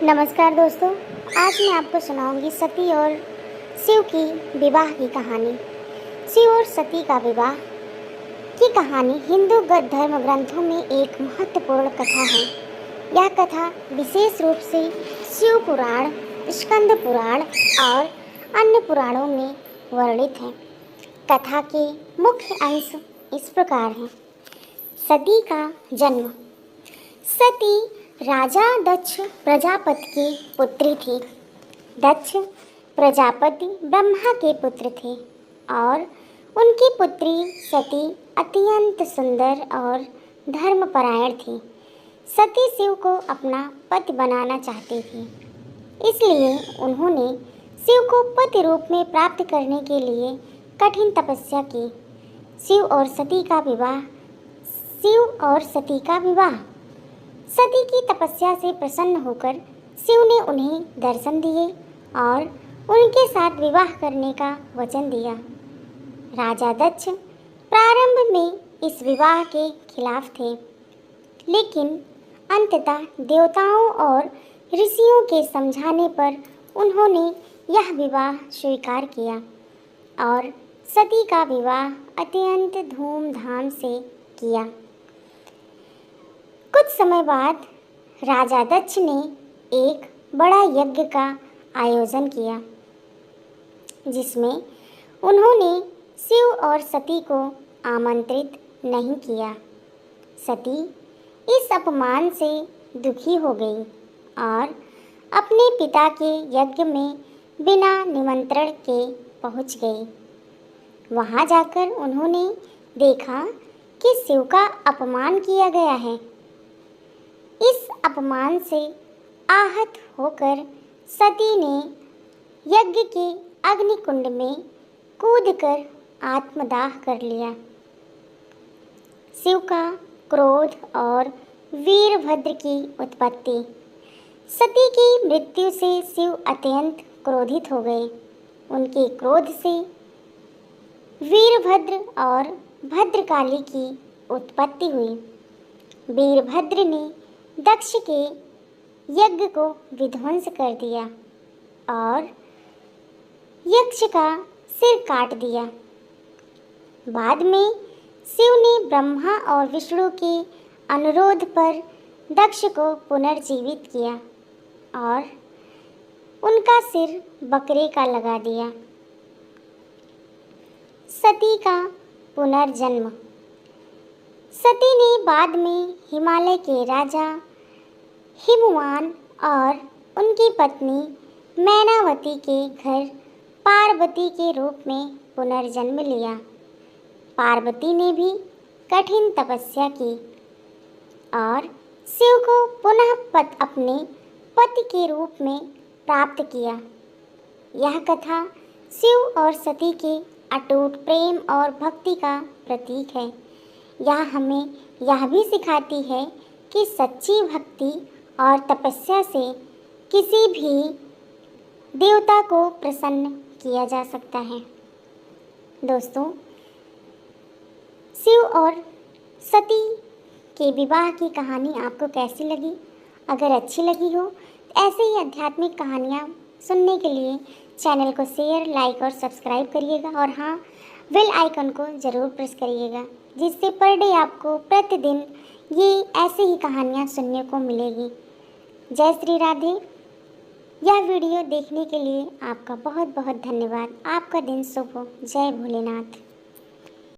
नमस्कार दोस्तों, आज मैं आपको सुनाऊंगी सती और शिव की विवाह की कहानी। शिव और सती का विवाह की कहानी हिंदू धर्म ग्रंथों में एक महत्वपूर्ण कथा है। यह कथा विशेष रूप से शिव पुराण, स्कंद पुराण और अन्य पुराणों में वर्णित है। कथा के मुख्य अंश इस प्रकार हैं। सती का जन्म। सती राजा दक्ष प्रजापति की पुत्री थी। दक्ष प्रजापति ब्रह्मा के पुत्र थे और उनकी पुत्री सती अत्यंत सुंदर और धर्मपरायण थी। सती शिव को अपना पति बनाना चाहती थी, इसलिए उन्होंने शिव को पति रूप में प्राप्त करने के लिए कठिन तपस्या की। शिव और सती का विवाह। सती की तपस्या से प्रसन्न होकर शिव ने उन्हें दर्शन दिए और उनके साथ विवाह करने का वचन दिया। राजा दक्ष प्रारंभ में इस विवाह के खिलाफ थे, लेकिन अंततः देवताओं और ऋषियों के समझाने पर उन्होंने यह विवाह स्वीकार किया और सती का विवाह अत्यंत धूमधाम से किया। कुछ समय बाद राजा दक्ष ने एक बड़ा यज्ञ का आयोजन किया, जिसमें उन्होंने शिव और सती को आमंत्रित नहीं किया। सती इस अपमान से दुखी हो गई और अपने पिता के यज्ञ में बिना निमंत्रण के पहुंच गई। वहां जाकर उन्होंने देखा कि शिव का अपमान किया गया है। इस अपमान से आहत होकर सती ने यज्ञ के अग्निकुंड में कूदकर आत्मदाह कर लिया। शिव का क्रोध और वीरभद्र की उत्पत्ति। सती की मृत्यु से शिव अत्यंत क्रोधित हो गए। उनके क्रोध से वीरभद्र और भद्रकाली की उत्पत्ति हुई। वीरभद्र ने दक्ष के यज्ञ को विध्वंस कर दिया और यक्ष का सिर काट दिया। बाद में शिव ने ब्रह्मा और विष्णु के अनुरोध पर दक्ष को पुनर्जीवित किया और उनका सिर बकरे का लगा दिया। सती का पुनर्जन्म। सती ने बाद में हिमालय के राजा हिमवान और उनकी पत्नी मैनावती के घर पार्वती के रूप में पुनर्जन्म लिया। पार्वती ने भी कठिन तपस्या की और शिव को पुनः अपने पति के रूप में प्राप्त किया। यह कथा शिव और सती के अटूट प्रेम और भक्ति का प्रतीक है। यह हमें यह भी सिखाती है कि सच्ची भक्ति और तपस्या से किसी भी देवता को प्रसन्न किया जा सकता है। दोस्तों, शिव और सती के विवाह की कहानी आपको कैसी लगी? अगर अच्छी लगी हो तो ऐसे ही आध्यात्मिक कहानियाँ सुनने के लिए चैनल को शेयर, लाइक और सब्सक्राइब करिएगा और हाँ, बेल आइकन को ज़रूर प्रेस करिएगा, जिससे पर डे आपको प्रतिदिन ये ऐसे ही कहानियाँ सुनने को मिलेगी। जय श्री राधे। यह वीडियो देखने के लिए आपका बहुत बहुत धन्यवाद। आपका दिन शुभ हो। जय भोलेनाथ।